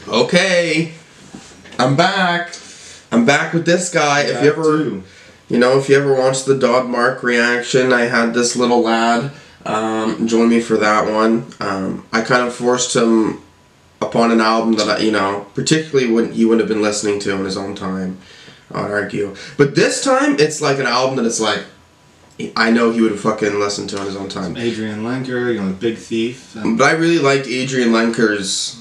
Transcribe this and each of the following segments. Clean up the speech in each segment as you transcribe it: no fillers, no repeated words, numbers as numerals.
Okay, I'm back. I'm back with this guy. If you ever, if you ever watched the Dog Mark reaction, I had this little lad join me for that one. I kind of forced him upon an album that particularly when he wouldn't have been listening to in his own time. I would argue, but this time it's like an album that it's like I know he would have fucking listened to on his own time. Adrianne Lenker, Big Thief. But I really liked Adrianne Lenker's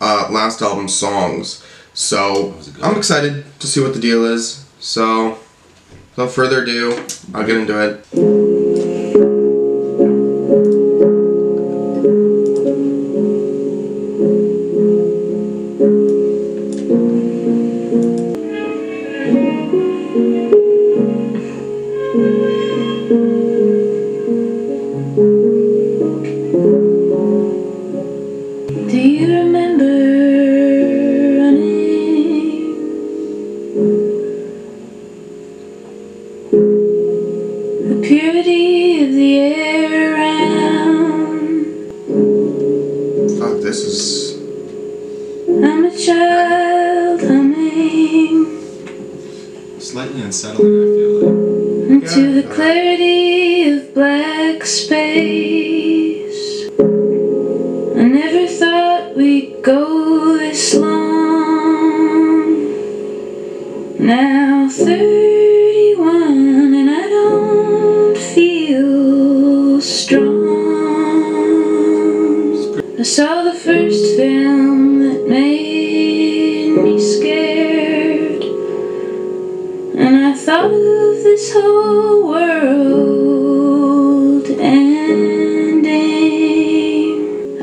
last album, Songs. So I'm excited to see what the deal is. So without further ado, I'll get into it. Do you remember running? The purity of the air around. Fuck, this is... I'm a child humming Slightly unsettling, I feel like. into the clarity of black space. I never thought we'd go this long. Now 31 and I don't feel strong. I saw the first film that made me scared, and I thought of this whole world ending.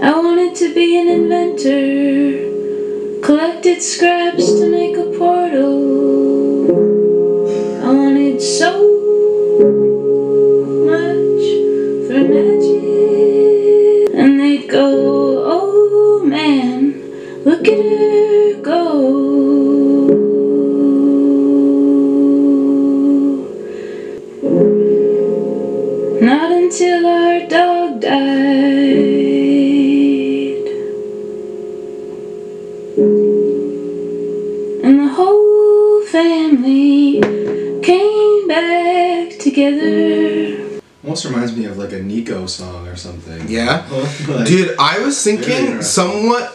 I wanted to be an inventor, collected scraps to make a portal. I wanted so much for magic, and they'd go, oh man, look at her go. Not until our dog died, and the whole family came back together. Almost reminds me of like a Nico song or something. Yeah? Like, Dude, I was thinking some way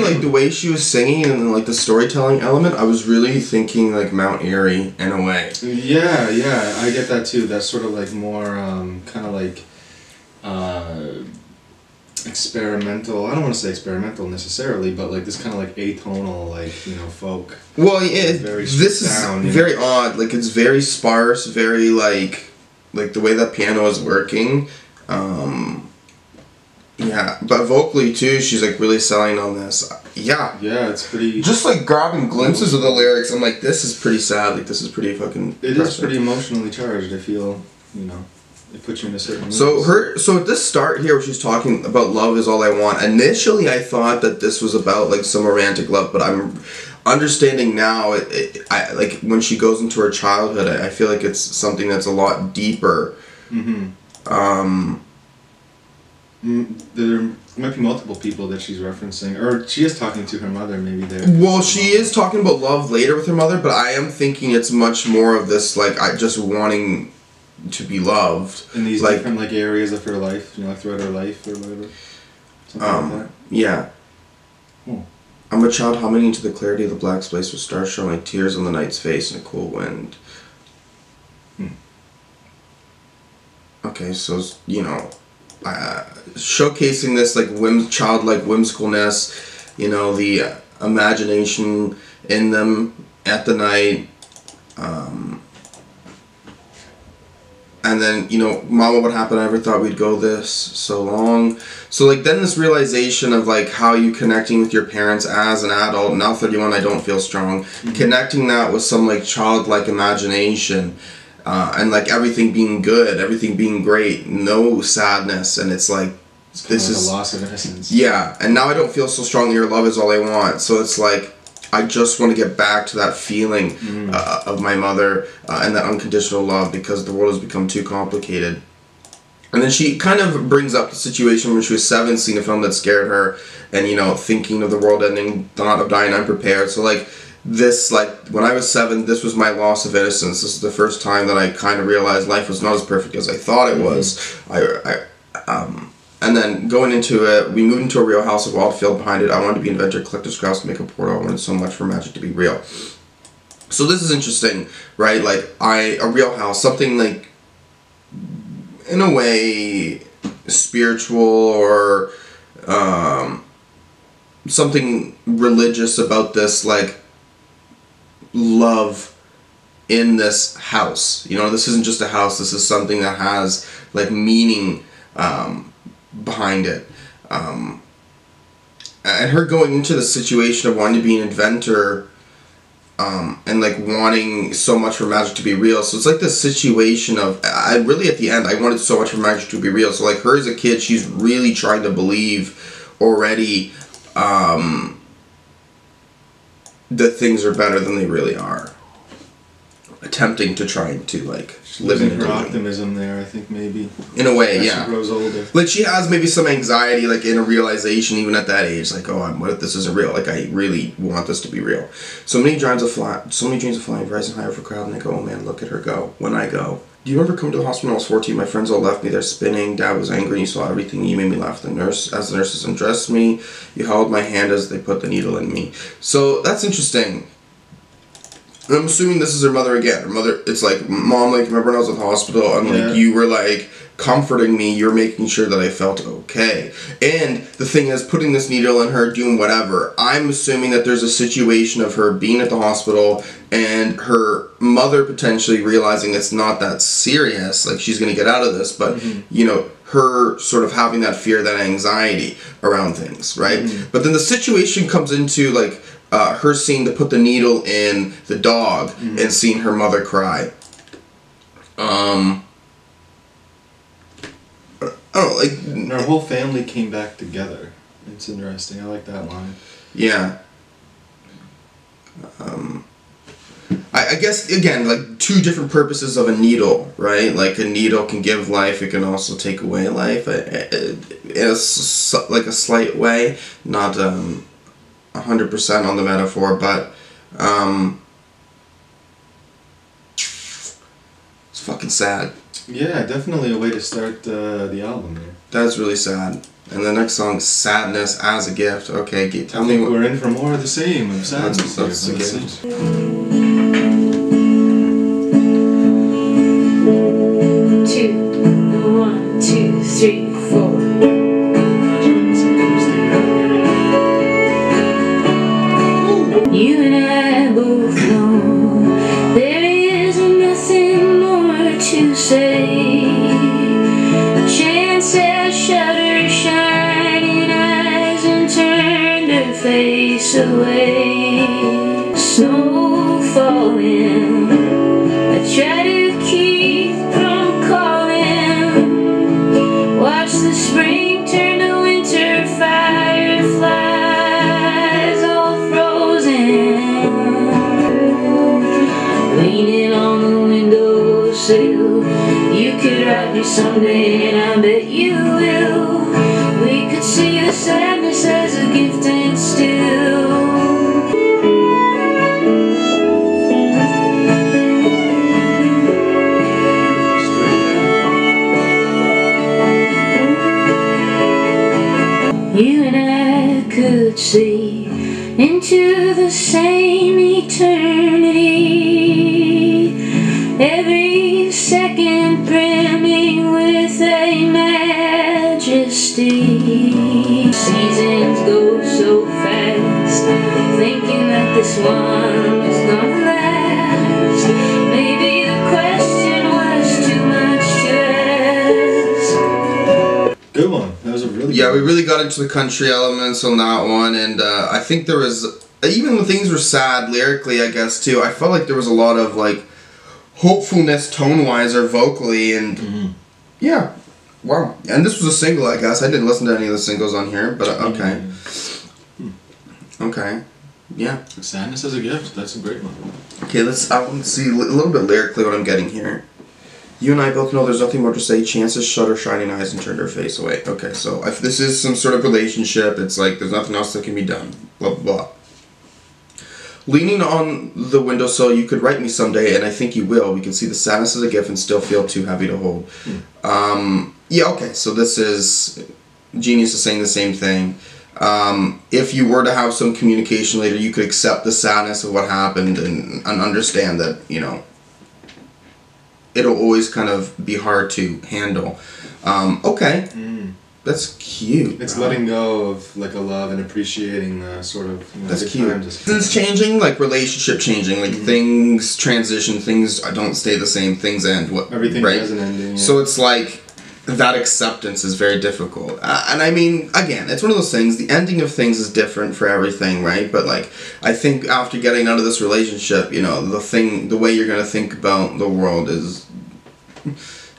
like the way she was singing and then like the storytelling element, I was really thinking like Mount Airy in a way. Yeah, I get that too. That's sort of like more kind of like experimental. I don't want to say experimental necessarily, but like this kind of like atonal, like, folk. Well, yeah, Very this is down, very odd. Like it's very sparse, very like the way that piano is working. Yeah, but vocally too, she's like really selling on this. Yeah, it's pretty. just like grabbing glimpses of the lyrics, I'm like, this is pretty sad. Like this is pretty fucking. It is pretty emotionally charged. I feel, it puts you in a certain mood. So at this start here, where she's talking about love is all I want. Initially, I thought that this was about like some romantic love, but I'm understanding now. I like when she goes into her childhood. I feel like it's something that's a lot deeper. Mm-hmm. There might be multiple people that she's referencing, or she is talking to her mother. Maybe there. Well, she is talking about love later with her mother, but I am thinking it's much more of this like I just wanting to be loved in these different like areas of her life, like throughout her life or whatever. Something like that. Yeah. I'm a child humming into the clarity of the black space with stars showing like tears on the night's face and a cool wind. Okay, so showcasing this like childlike whimsicalness, the imagination in them at the night. And then, Mama, what happened? I never thought we'd go this so long. So, like, then this realization of, like, how you connecting with your parents as an adult. Now 31, I don't feel strong. Mm-hmm. Connecting that with some, like, childlike imagination. And, like, everything being good. Everything being great. No sadness. And it's, like, this is... a loss of innocence. Yeah. And now I don't feel so strong. Your love is all I want. So it's, like... I just want to get back to that feeling of my mother and that unconditional love because the world has become too complicated. And then she kind of brings up the situation when she was 7, seeing a film that scared her, and, you know, thinking of the world ending, thought of dying unprepared. So, like, this, like, when I was 7, this was my loss of innocence. This is the first time that I kind of realized life was not as perfect as I thought it was. And then going into it, we moved into a real house with a wild field behind it. I wanted to be an inventor, collect the scraps to make a portal. I wanted so much for magic to be real. So this is interesting, right? Like, a real house, something like, in a way, spiritual or something religious about this, like, love in this house. You know, this isn't just a house, this is something that has, like, meaning behind it. And her going into the situation of wanting to be an inventor and, like, wanting so much for magic to be real. So it's like this situation of, really at the end, I wanted so much for magic to be real. So, like, her as a kid, she's really trying to believe already that things are better than they really are. Attempting to try to, like, live in her optimism there, I think, maybe. In a way, as yeah. she grows older. Like, she has maybe some anxiety, like, in a realization, even at that age, like, oh, what if this isn't real? Like, I really want this to be real. So many dreams of flying, rising higher for a crowd, and I go, oh man, look at her go. When I go. Do you remember coming to the hospital when I was 14? My friends all left me there spinning. Dad was angry, and you saw everything. You made me laugh. As the nurses undressed me, you held my hand as they put the needle in me. So, that's interesting. And I'm assuming this is her mother again. Her mother, it's like, Mom, like, remember when I was at the hospital and, like, you were, like, comforting me, you're making sure that I felt okay. And the thing is, putting this needle in her, doing whatever, I'm assuming that there's a situation of her being at the hospital and her mother potentially realizing it's not that serious, like, she's going to get out of this, but, you know, her sort of having that fear, that anxiety around things, right? But then the situation comes into, like, her seeing to put the needle in the dog and seeing her mother cry. I don't know, like... And our whole family came back together. It's interesting. I like that line. Yeah. I guess, again, like, two different purposes of a needle, right? Like, a needle can give life, it can also take away life in like a slight way. Not 100% on the metaphor, but it's fucking sad. Yeah, definitely a way to start the album there. That's really sad. And the next song, Sadness as a Gift. Okay, tell me what... We're in for more of the same of sadness. That's a gift. 2, 1, 2, 3, 4. You and I both know there is nothing more to say. Chance has shut her shining eyes and turned her face away. Snow falling, I try to keep from calling. Watch the spring turn to winter, fireflies all frozen. Leaning on the windowsill, you could write me someday, and I bet you will. We could see the sadness as a gift and still. You and I could see into the same eternity, every second brimming with a majesty. Seasons go so fast, thinking that this one is gonna last. Maybe the question was too much to ask. Good one. That was a really good Yeah, we one. really got into the country elements on that one, and I think there was, even when things were sad lyrically, I guess, too, I felt like there was a lot of, like, hopefulness tone-wise or vocally, and yeah, wow. And this was a single, I guess. I didn't listen to any of the singles on here, but okay. Okay, yeah. Sadness as a Gift. That's a great one. Okay, I want to see a little bit lyrically what I'm getting here. You and I both know there's nothing more to say. Chances shut her shining eyes and turned her face away. Okay, so if this is some sort of relationship, it's like there's nothing else that can be done. Blah, blah, blah. Leaning on the windowsill, you could write me someday, and I think you will. We can see the sadness as a gift and still feel too heavy to hold. Yeah, okay, so this is... Genius is saying the same thing. If you were to have some communication later, you could accept the sadness of what happened and understand that, you know, it'll always kind of be hard to handle. Okay. That's cute. It's letting go of like a love and appreciating the sort of, you know, that's cute. Things changing, like relationship changing, like things transition, things don't stay the same, things end. Everything right? has an ending. Yeah. So it's like that acceptance is very difficult. And I mean, again, it's one of those things, the ending of things is different for everything, right? But like, I think after getting out of this relationship, you know, the way you're going to think about the world is,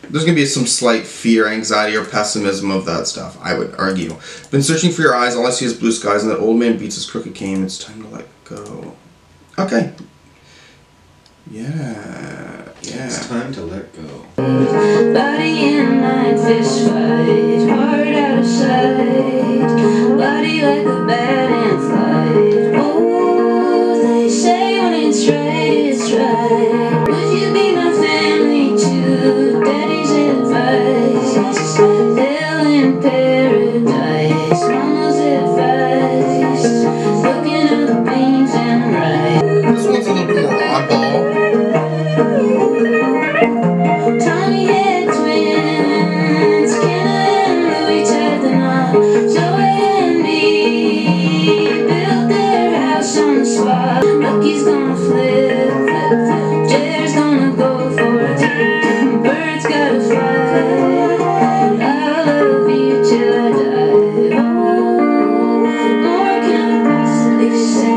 there's going to be some slight fear, anxiety, or pessimism of that stuff, I would argue. Been searching for your eyes, all I see is blue skies, and that old man beats his crooked cane, it's time to let go. Okay. Yeah. It's time to let go. Body in mind, fist fight, heart out of sight, body like a bat in flight. Oh, they say when it's right, it's right. Would you be my family too? Daddy's advice, hell in paradise. Mama's advice, looking at the beans and rice. This one's a little bit more oddball. Tiny head twins, Kenna and Louie tied the knot. Zoe and me built their house on the spot. Lucky's gonna flip, Jer's gonna go for a dip. Birds gotta fly. I love you till I die. Oh, more can I possibly say?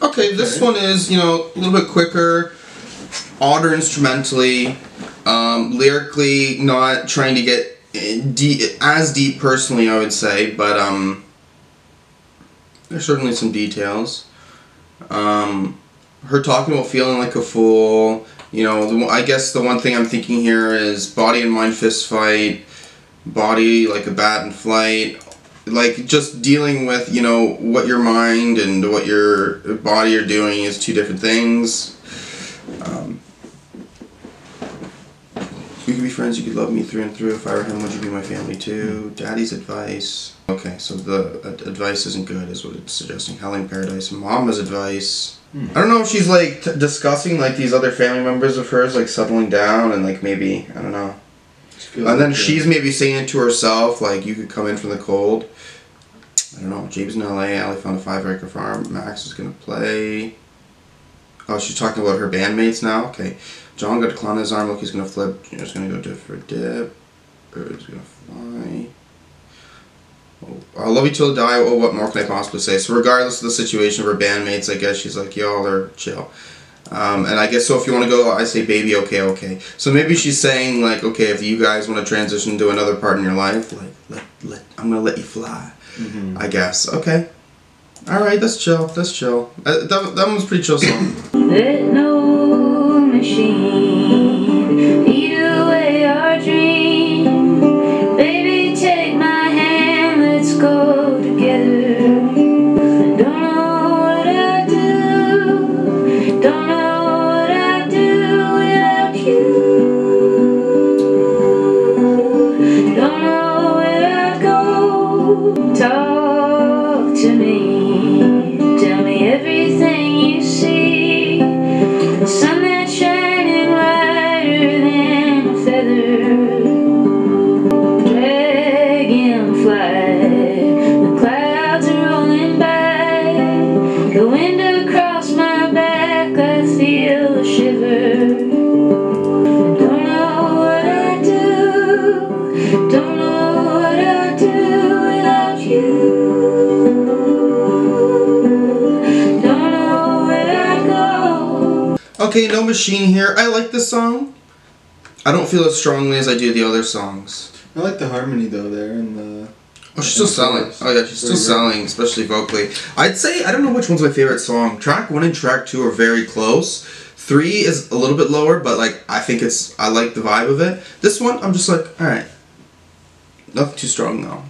Okay, this one is, you know, a little bit quicker, odder instrumentally, lyrically not trying to get as deep personally, I would say, but there's certainly some details. Her talking about feeling like a fool, you know, I guess the one thing I'm thinking here is body and mind fist fight, body like a bat in flight. Like, just dealing with, you know, what your mind and what your body are doing is two different things. We could be friends, you could love me through and through. If I were him, would you be my family too? Daddy's advice. Okay, so the advice isn't good, is what it's suggesting. Hell in paradise. Mama's advice. I don't know if she's, like, discussing, like, these other family members of hers, like, settling down and, like, maybe, I don't know. And then she's maybe saying it to herself, like, you could come in from the cold. I don't know. James in LA, Allie found a 5-acre farm. Max is going to play. Oh, she's talking about her bandmates now? Okay. John got a claw in his arm. Look, he's going to flip. Junior's going to go for a dip. Bird's going to fly. Oh, I'll love you till I die. Oh, what more can I possibly say? So regardless of the situation of her bandmates, I guess she's like, y'all are chill. And I guess, so if you want to go, I say baby, okay, okay. So maybe she's saying, like, okay, if you guys want to transition to another part in your life, like, I'm going to let you fly. I guess. Okay. Alright, that's chill. That's chill. That one's a pretty chill song. Let no machine eat away our dream. Baby, take my hand, let's go together. Don't know what I'd do. Don't know what I'd do without you. Don't know where I'd go. Talk to me. Tell me everything you see. The sun that's shining lighter than a feather. Dragonfly. The clouds are rolling by. The wind across my back, I feel a shiver. Don't know what I'd do. Don't know what I'd do without you. Don't know where I'd go. Okay, no machine here. I like this song. I don't feel as strongly as I do the other songs. I like the harmony though there and the Oh, she's still selling. Oh yeah, she's still selling, especially vocally. I'd say, I don't know which one's my favorite song. Track 1 and track 2 are very close. 3 is a little bit lower, but like I like the vibe of it. This one, I'm just like, alright. Nothing too strong though.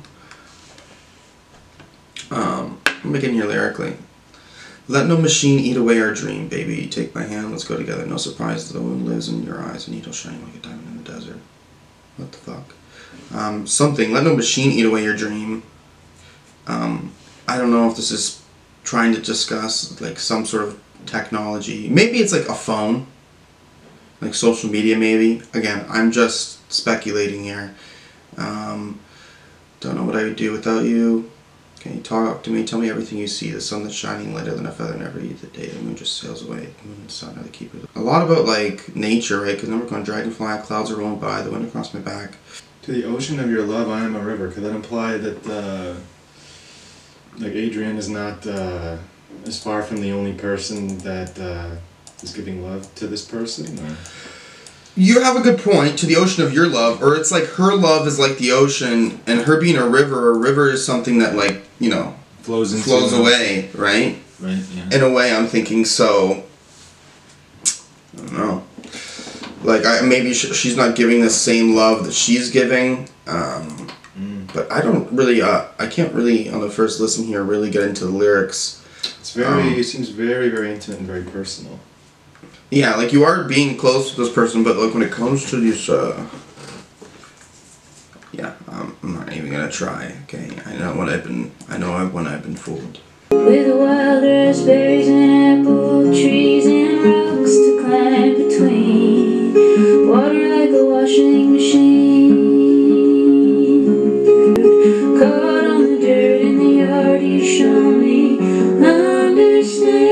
What am I getting here lyrically? Let no machine eat away our dream, baby. Take my hand, let's go together. No surprise, the moon lives in your eyes, a needle shining like a diamond in the desert. What the fuck? Something. Let no machine eat away your dream. I don't know if this is trying to discuss like some sort of technology. Maybe it's like a phone, like social media. Maybe. Again, I'm just speculating here. Don't know what I would do without you. Can you talk to me? Tell me everything you see. The sun that's shining lighter than a feather never eats the day. The moon just sails away. The moon and the sun are the keepers. A lot about like nature, right? Because then we're going dragonfly. Clouds are rolling by. The wind across my back. To the ocean of your love, I am a river. Could that imply that like Adrianne is not as far from the only person that is giving love to this person? Or? You have a good point. To the ocean of your love, or it's like her love is like the ocean, and her being a river is something that like, you know, flows away, right? Right. Yeah. In a way, I'm thinking so. I don't know. Like maybe she's not giving the same love that she's giving, but I don't really. I can't really on the first listen here really get into the lyrics. It's very. It seems very, very intimate and very personal. Yeah, like you are being close to this person, but like when it comes to these, yeah, I'm not even gonna try. Okay, I know when I've been fooled. With wild raspberries and apple trees and rocks to climb between, water like a washing machine, caught on the dirt in the yard. You show me understanding.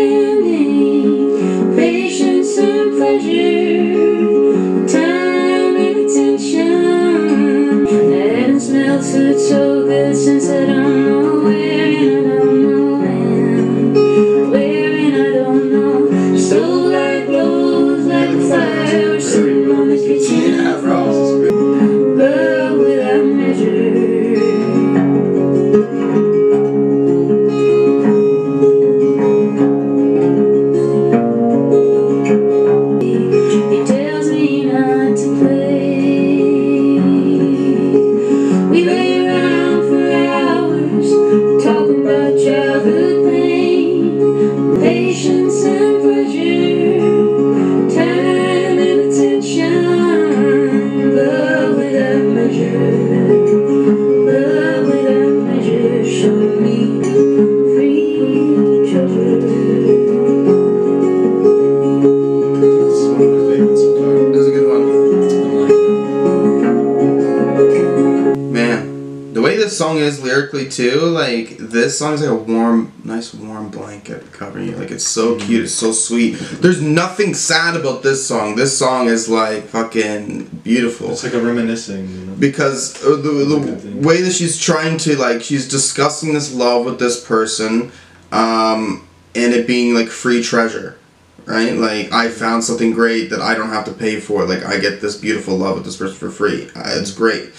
Food so good since I don't know where and I don't know when. Where and I don't know. Stole like glows like a fire. We're sitting on the kitchen floor. Love without measure. He tells me not to play. Song is lyrically too, like this song is like a nice warm blanket covering you. Like it's so cute, it's so sweet. There's nothing sad about this song. This song is like fucking beautiful. It's like a reminiscing, you know? Because the way that she's trying to like, she's discussing this love with this person, and it being like free treasure, right? Like I found something great that I don't have to pay for. Like I get this beautiful love with this person for free. It's great.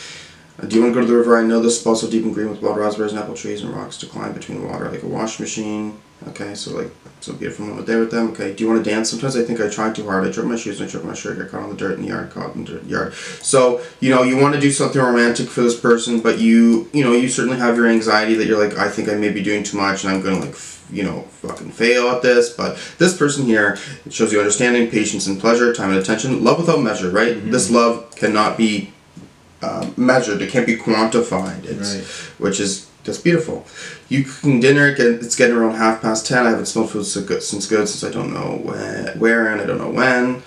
Do you want to go to the river? I know this spot so deep and green with wild raspberries and apple trees and rocks to climb between the water like a washing machine. Okay, so like, so beautiful moment there with them. Okay, do you want to dance? Sometimes I think I tried too hard. I tripped my shoes and I tripped my shirt. Got caught on the dirt in the yard, caught in the yard. So, you know, you want to do something romantic for this person, but you know, you certainly have your anxiety that you're like, I think I may be doing too much and I'm going to like, you know, fucking fail at this. But this person here, it shows you understanding, patience and pleasure, time and attention, love without measure, right? Mm-hmm. This love cannot be measured. It can't be quantified. Which is just beautiful. You cooking dinner. It's getting around 10:30. I haven't smelled food since I don't know where and I don't know when.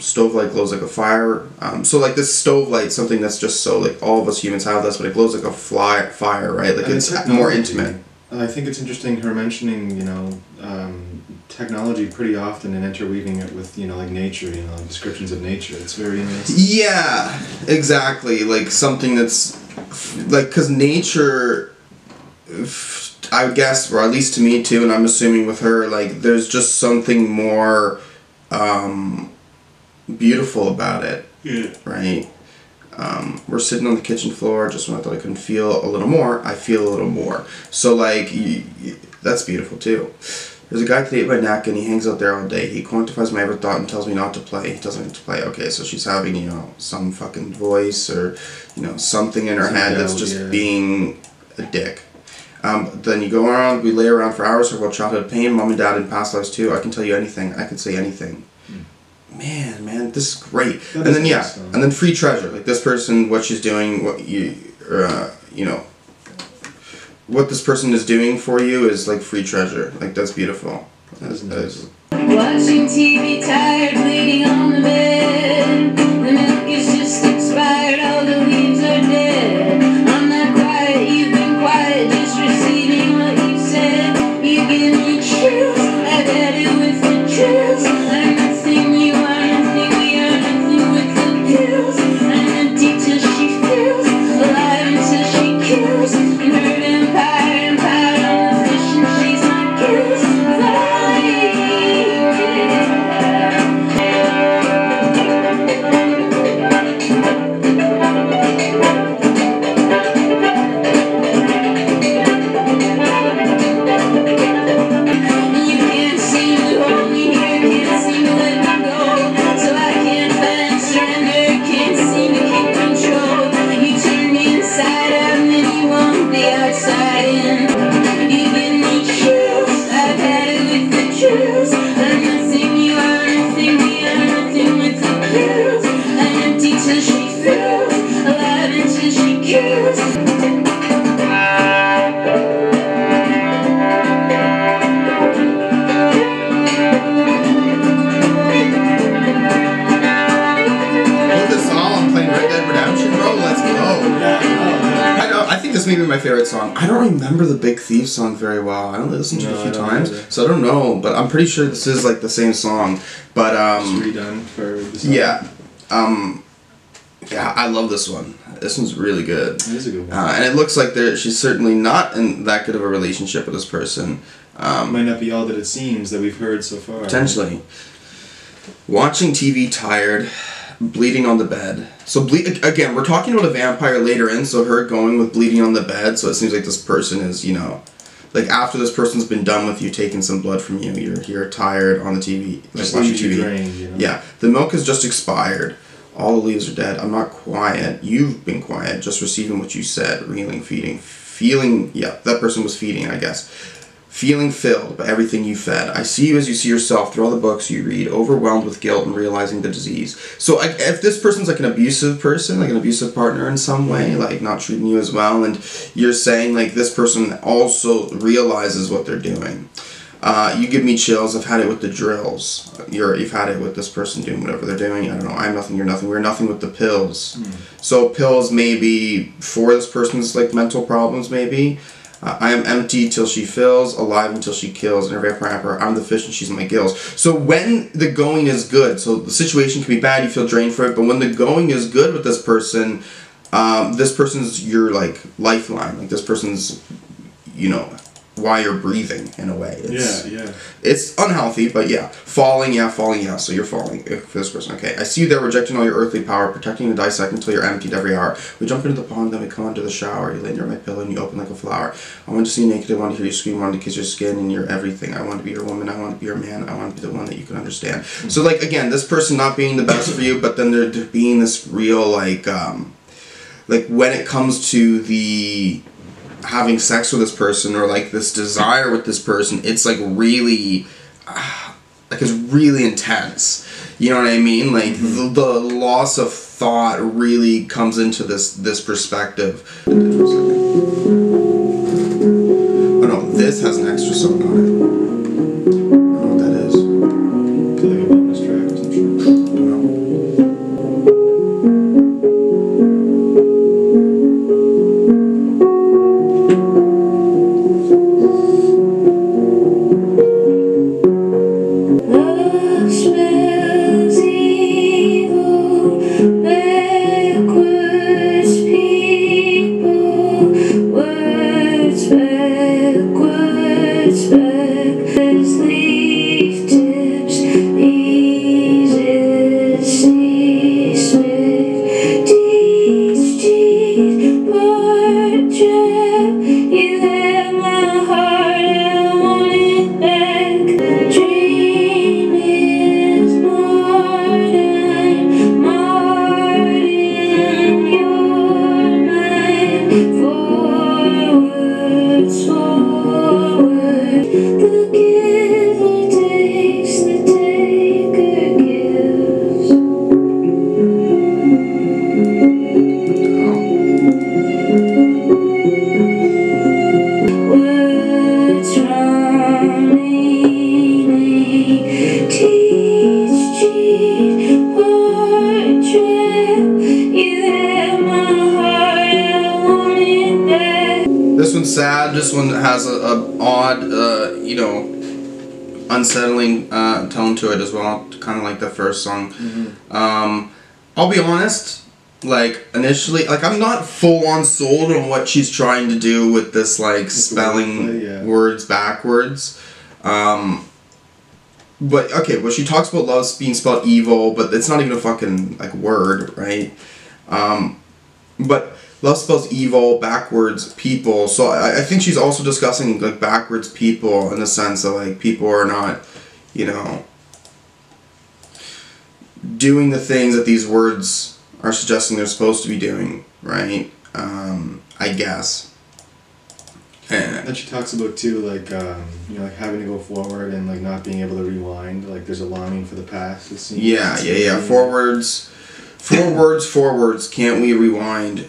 Stove light glows like a fire. So like this stove light, something that's just so like all of us humans have this, but it glows like a fire, right? Like it's more intimate. I think it's interesting her mentioning, you know, technology pretty often and interweaving it with, you know, like nature, you know, descriptions of nature. It's very nice. Yeah, exactly. Like something that's like, because nature, I would guess, or at least to me too, and I'm assuming with her, like there's just something more beautiful about it. Yeah. Right? We're sitting on the kitchen floor. Just when I thought I couldn't feel a little more, I feel a little more. So like, that's beautiful too. There's a guy today at my neck and he hangs out there all day. He quantifies my every thought and tells me not to play. He doesn't get to play. Okay, so she's having, you know, some fucking voice or, you know, something in her head that's just being a dick. Then you go around, we lay around for hours, talk about childhood pain, mom and dad in past lives too. I can tell you anything. I can say anything. Man, this is great. And then and then free treasure. Like this person, what she's doing, what you know, what this person is doing for you is like free treasure. Like that's beautiful. That is. Watching TV, tired, bleeding on the bed. The milk is just expired, all the leaves are dead. I'm not quiet, you've been quiet, just receiving what you said. You give me chills, I've had it with the chills. I'm nothing, you are nothing, we are nothing with the pills. I'm empty till she feels, alive until she kills. And her empire on the fish and she's my kills. Maybe my favorite song. I don't remember the Big Thief song very well. I only listened to it a few times, so I don't know. But I'm pretty sure this is like the same song. But just redone for the song. Yeah, yeah. I love this one. This one's really good. It is a good one. And it looks like she's certainly not in that good of a relationship with this person. Might not be all that it seems that we've heard so far. Potentially. Watching TV tired. Bleeding on the bed. So again, we're talking about a vampire later in, so her going with bleeding on the bed, so it seems like this person is, you know, like after this person's been done with you, taking some blood from you, you're here tired on the TV, like just watching TV. Drained, you know? Yeah. The milk has just expired. All the leaves are dead. I'm not quiet. You've been quiet, just receiving what you said, reeling, feeling, yeah, that person was feeding, I guess. Feeling filled by everything you fed. I see you as you see yourself through all the books you read, overwhelmed with guilt and realizing the disease. So if this person's like an abusive person, like an abusive partner in some way, like not treating you as well, and you're saying like this person also realizes what they're doing. You give me chills. I've had it with the drills. You've had it with this person doing whatever they're doing. I don't know. I'm nothing, you're nothing. We're nothing with the pills. So pills maybe for this person's like mental problems maybe. I am empty till she fills, alive until she kills, and every vampire, I'm the fish and she's my gills. So when the going is good, so the situation can be bad, you feel drained for it, but when the going is good with this person's your like lifeline, like this person's, you know, why you're breathing in a way. It's unhealthy, but falling, so you're falling for this person. Okay, I see you there rejecting all your earthly power, protecting and dissecting until you're emptied every hour. We jump into the pond, then we come onto the shower. You lay near my pillow and you open like a flower. I want to see you naked, I want to hear you scream, I want to kiss your skin and your everything. I want to be your woman, I want to be your man, I want to be the one that you can understand. So like again, this person not being the best for you, but then there being this real like when it comes to the having sex with this person or like this desire with this person, it's like really like it's really intense, you know what I mean, like the loss of thought really comes into this perspective. Oh no, this has an extra song on it. I don't know what that is. Like a bonus track or some shit. I don't know. Backwards, sad. This one has a odd, you know, unsettling tone to it as well, kind of like the first song. I'll be honest, like initially, like I'm not full on sold on what she's trying to do with this, like spelling words backwards. But okay, well she talks about love being spelled evil, but it's not even a fucking like word, right? But love spells evil backwards people, so I think she's also discussing like backwards people in the sense that like people are not, you know, doing the things that these words are suggesting they're supposed to be doing, right? I guess. And she talks about too, like you know, like having to go forward and like not being able to rewind. Like there's a longing for the past. It seems. Yeah. Forwards, can't we rewind?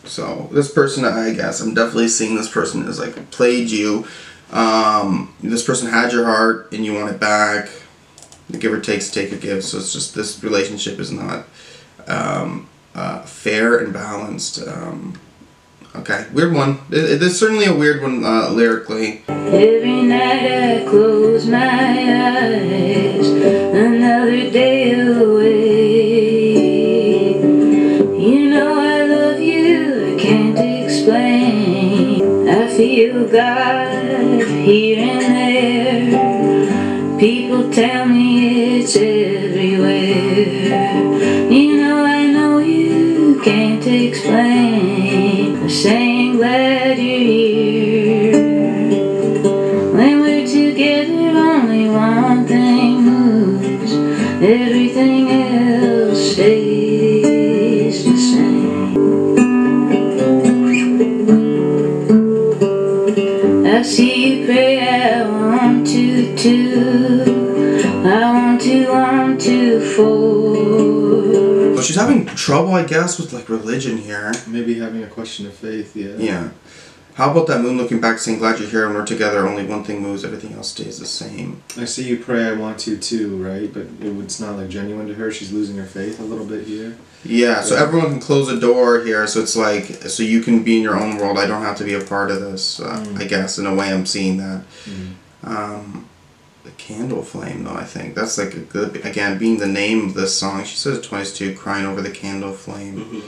So this person, I guess, I'm definitely seeing this person as like played you. This person had your heart and you want it back. The giver takes, take or give. So it's just this relationship is not fair and balanced. Okay, weird one. There's certainly a weird one lyrically. Every night I close my eyes, another day away. You know I love you, I can't explain. I feel God here and there. People tell me it's everywhere. You know you can't explain. I'm saying glad you're here. When we're together only one thing moves, everything else stays the same. I see you pray, I want to too. I want to fall. So she's having trouble, I guess, with like religion here. Maybe having a question of faith, yeah. Yeah. How about that moon looking back saying, glad you're here, when we're together, only one thing moves, everything else stays the same. I see you pray, I want to too, right? But it's not like genuine to her. She's losing her faith a little bit here. Yeah, so everyone can close a door here, so it's like, so you can be in your own world, I don't have to be a part of this, I guess, in a way I'm seeing that. The Candleflame, though, I think. That's like a good, again, being the name of this song. She says it twice too, crying over the Candleflame.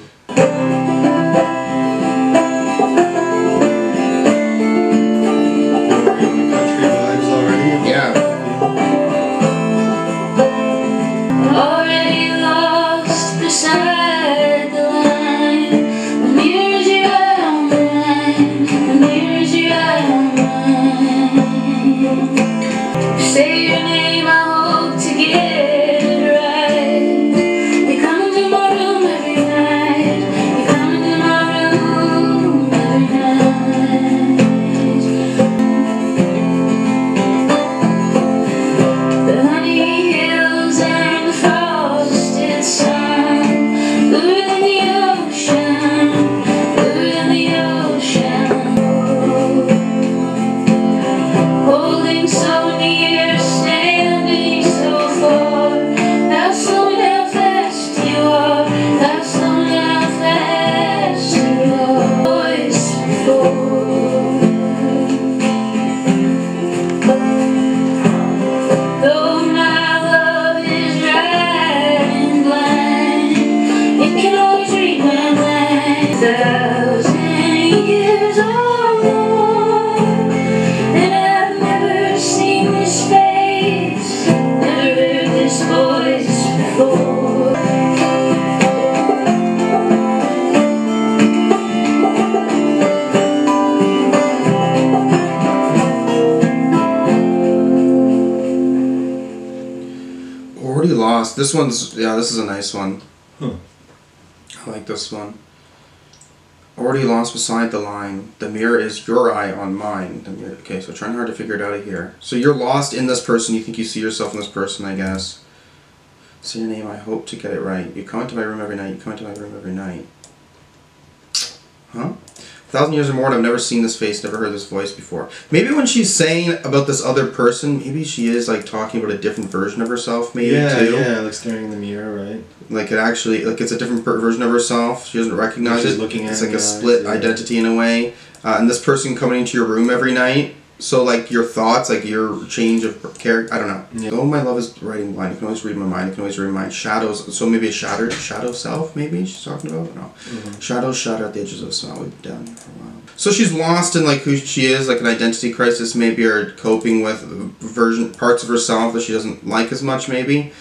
Already Lost. This one's, yeah, this is a nice one. I like this one. Already lost beside the line. The mirror is your eye on mine. The mirror, okay, so trying hard to figure it out of here. So you're lost in this person. You think you see yourself in this person, I guess. Say your name. I hope to get it right. You come into my room every night. You come into my room every night. Huh? 1,000 years or more, and I've never seen this face, never heard this voice before. Maybe when she's saying about this other person, maybe she is like talking about a different version of herself, maybe too. Yeah, like staring in the mirror, right? Like it actually, like it's a different version of herself. She doesn't recognize it. Looking at it's like a split identity in a way. and this person coming into your room every night. So like your thoughts, like your change of character, I don't know. Yeah. Oh, my love is writing blind. You can always read my mind. You can always read my shadows. So maybe a shadow self. Maybe she's talking about. No, shadows shatter at the edges of a smile. We've been down here for a while. So she's lost in like who she is, like an identity crisis, maybe, or coping with parts of herself that she doesn't like as much, maybe.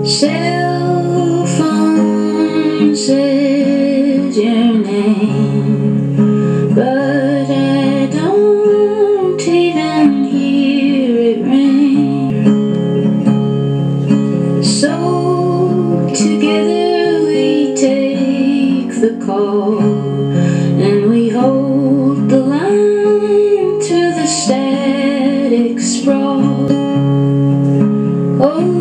Cell phone says your name, but I don't even hear it ring. So together we take the call, and we hold the line through the static sprawl. Oh,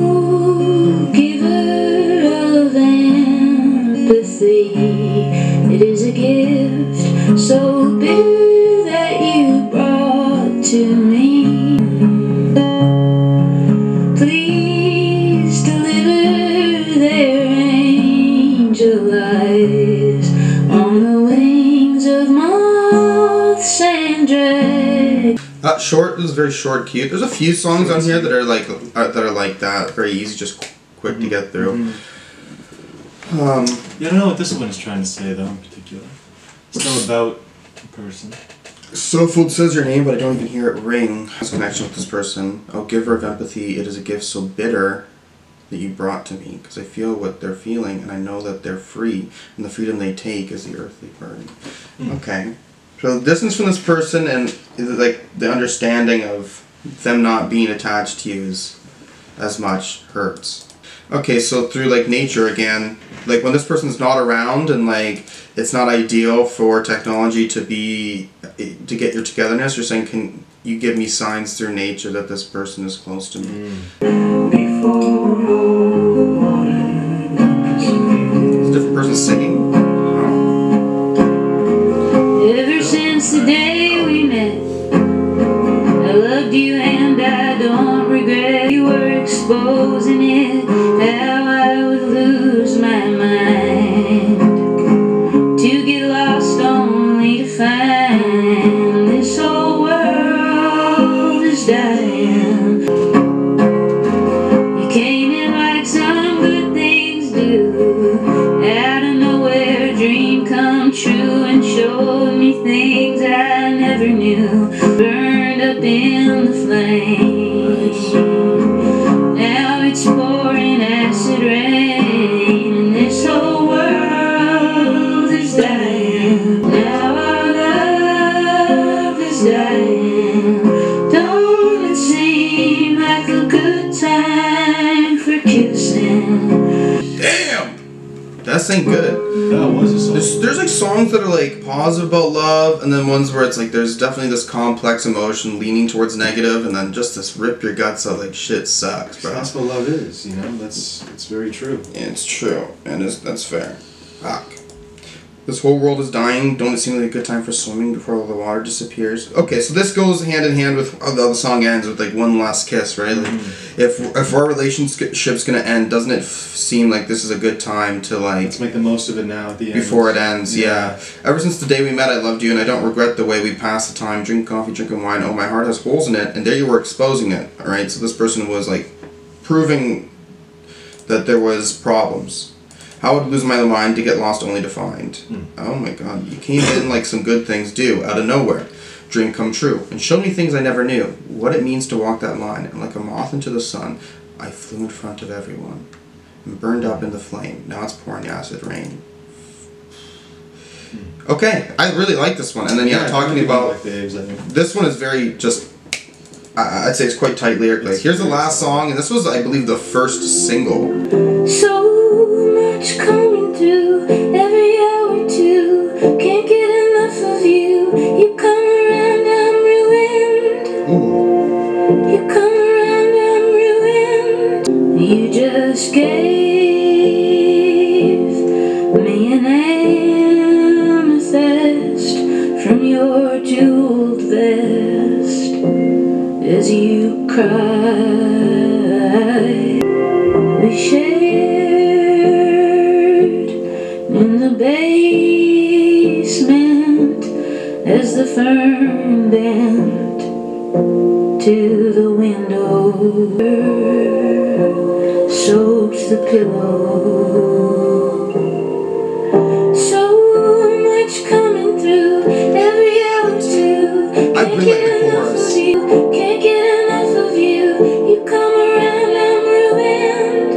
it is a gift so bitter that you brought to me. Please deliver their angel eyes on the wings of moths and dread. Short is very short, cute. There's a few songs on here that are like that, very easy, just quick to get through. Yeah, I don't know what this one is trying to say though in particular. It's still about a person. Soulfood says your name, but I don't even hear it ring. This connection with this person. Oh, giver of empathy, it is a gift so bitter that you brought to me, because I feel what they're feeling, and I know that they're free, and the freedom they take is the earthly burden. Okay. So the distance from this person and like the understanding of them not being attached to you as much hurts. Okay, so through like nature again, like when this person's not around and like it's not ideal for technology to get your togetherness, you're saying, can you give me signs through nature that this person is close to me? Is a different person singing? Oh. Ever since the day we met, I loved you and I don't regret. You were exposing it, how I would lose my mind, to get lost only to find this whole world is dying. You came in like some good things do, out of nowhere, a dream come true, and showed me things I never knew, burned up in the flame. Now it's pouring acid rain, and this whole world is dying. Now our love is dying. Don't it seem like a good time for kissing? Damn! That ain't good. That was a song. There's like songs that are like positive about love, and then ones where it's like there's definitely this complex emotion leaning towards negative, and then just this rip your guts out like shit sucks, bro. That's what love is, you know. It's very true. Yeah, it's true, and that's fair. Fuck. This whole world is dying. Don't it seem like a good time for swimming before all the water disappears? Okay, so this goes hand in hand with the other song ends with like one last kiss, right? Like, if our relationship's gonna end, doesn't it seem like this is a good time to like let's make the most of it now at the end before it ends? Yeah. Ever since the day we met, I loved you, and I don't regret the way we passed the time. Drinking coffee, drinking wine. Oh, my heart has holes in it, and there you were exposing it. All right, so this person was like proving that there was problems. How would I lose my mind to get lost only to find? Oh my god, you came in like some good things do, out of nowhere. Dream come true, and showed me things I never knew. What it means to walk that line, and like a moth into the sun, I flew in front of everyone, and burned up in the flame. Now it's pouring acid rain. Okay, I really like this one. And then talking about like this one is very just, I'd say it's quite tight lyrically. Here's the last song, and this was, I believe, the first single. So much coming through every hour or two. Can't get enough of you. You come around, I'm ruined. Ooh. You come around, I'm ruined. You just gave me an amethyst from your jeweled vest. as you cried. We shared in the basement as the fern bent to the window, soaked the pillow. So much coming through every hour or two. I really like the chorus. Can't get enough of you. You come around, I'm ruined.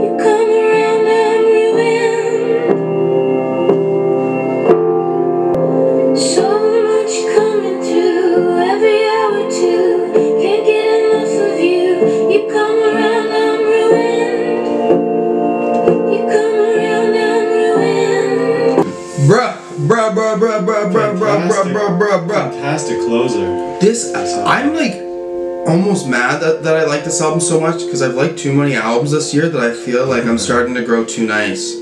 You come around, I'm ruined. So much coming through every hour or two. Can't get enough of you. You come around, I'm ruined. You come around, I'm ruined. Bruh. Fantastic closer. I'm like almost mad that I like this album so much, because I've liked too many albums this year that I feel like I'm starting to grow too nice.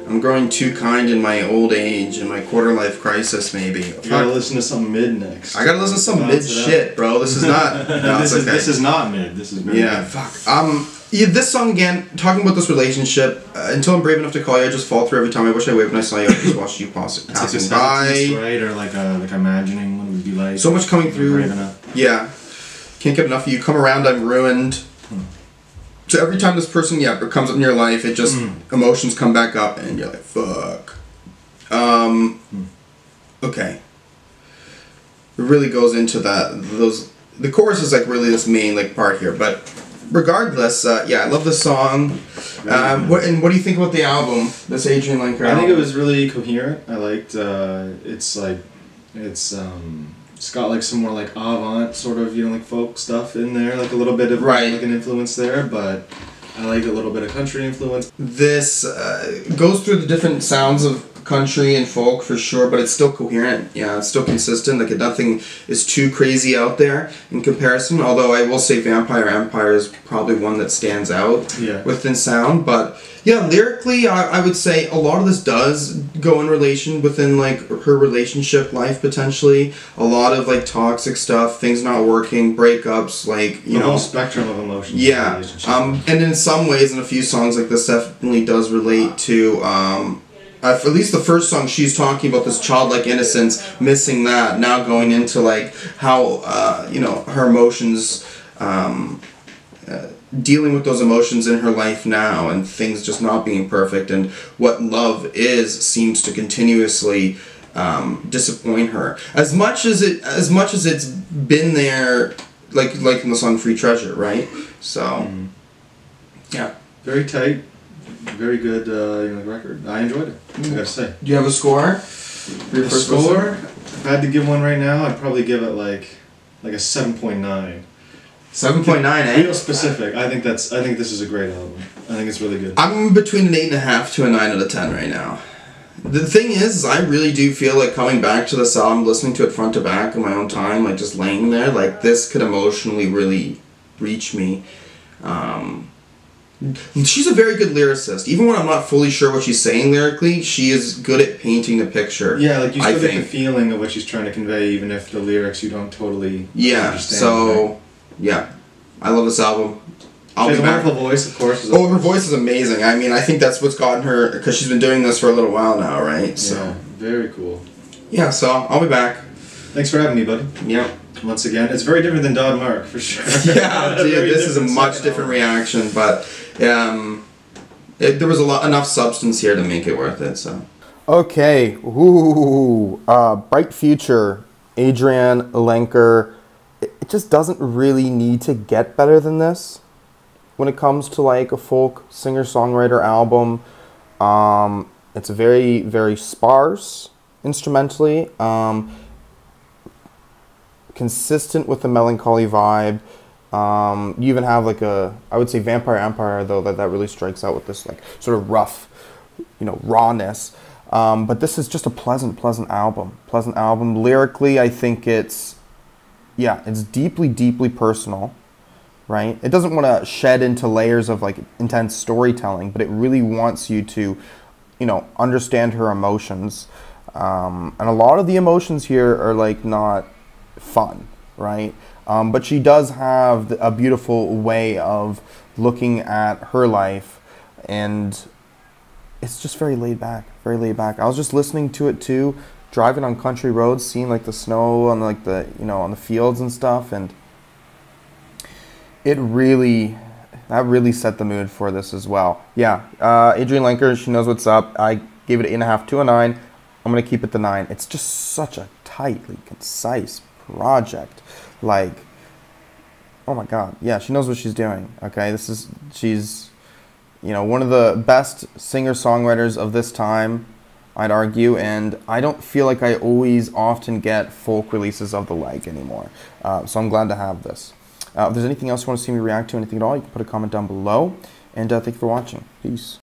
I'm growing too kind in my old age, in my quarter life crisis, maybe. You gotta listen to some mid next. I gotta listen to some mid shit, bro. This is not. No, this is not mid. This is very yeah. mid. Fuck. Yeah, this song again, talking about this relationship. Until I'm brave enough to call you, I just fall through every time I wish I waved when I saw you. I just watched you passing It's like a by. sentence, right? Or like imagining what it would be like. So much coming through. Brave enough. Yeah. Can't get enough of you. Come around, I'm ruined. So every time this person, comes up in your life, it just emotions come back up, and you're like, fuck. Okay. It really goes into the chorus is like really this main like part here, but regardless, I love the song. What do you think about the album? This Adrianne Lenker album? I think it was really coherent. I liked it's got like some more like avant sort of, like folk stuff in there, like a little bit of like an influence there, but I like a little bit of country influence. This goes through the different sounds of country and folk for sure, but it's still coherent. Yeah, it's still consistent. Like nothing is too crazy out there in comparison. Although I will say Vampire Empire is probably one that stands out within sound. But yeah, lyrically, I would say a lot of this does go in relation within like her relationship life potentially. A lot of like toxic stuff, things not working, breakups, like the whole spectrum of emotions. Yeah, and in some ways, in a few songs like this, definitely does relate to. For at least the first song, she's talking about this childlike innocence, missing that, now going into like how, her emotions, dealing with those emotions in her life now, and things just not being perfect, and what love seems to continuously disappoint her. As much as it's been there, like in the song "Free Treasure," right? So, yeah, very tight. Very good record. I enjoyed it, I gotta say. Do you have a score? Your first score? If I had to give one right now, I'd probably give it like a 7.9. 7.9, eh? Real specific. I think this is a great album. I think it's really good. I'm between an 8.5 to a 9 out of 10 right now. The thing is, I really do feel like coming back to this album, listening to it front to back in my own time, like just laying there, like this could emotionally really reach me. She's a very good lyricist. Even when I'm not fully sure what she's saying lyrically, she is good at painting a picture. Yeah, like you still get the feeling of what she's trying to convey, even if the lyrics you don't totally understand. So, I love this album. She has a wonderful voice, of course. Her voice is amazing. I mean, I think that's what's gotten her, because she's been doing this for a little while now, right? So. Yeah, very cool. Yeah, so I'll be back. Thanks for having me, buddy. Yeah. Once again, it's very different than Don Mark, for sure. Yeah, dude, this is a much different reaction, but there was enough substance here to make it worth it. So. Okay, bright future, Adrianne Lenker. It just doesn't really need to get better than this when it comes to like a folk singer-songwriter album. It's very, very sparse instrumentally. Consistent with the melancholy vibe. You even have like I would say Vampire Empire though, that really strikes out with this like sort of rough, rawness. But this is just a pleasant album. Lyrically, I think it's deeply, deeply personal, right? It doesn't want to shed into layers of like intense storytelling, but it really wants you to, understand her emotions. And a lot of the emotions here are like not fun, right? But she does have a beautiful way of looking at her life, and it's just very laid back, very laid back. I was just listening to it too, driving on country roads, seeing like the snow on like the, you know, on the fields and stuff, and that really set the mood for this as well. Yeah, Adrianne Lenker, she knows what's up. I gave it an 8.5 to a 9. I'm gonna keep it the 9. It's just such a tightly concise project. Like, oh my God, yeah, she knows what she's doing. Okay, she's, you know, one of the best singer-songwriters of this time, I'd argue, and I don't feel like I often get folk releases of the like anymore. So I'm glad to have this. If there's anything else you want to see me react to, anything at all, you can put a comment down below. And thank you for watching. Peace.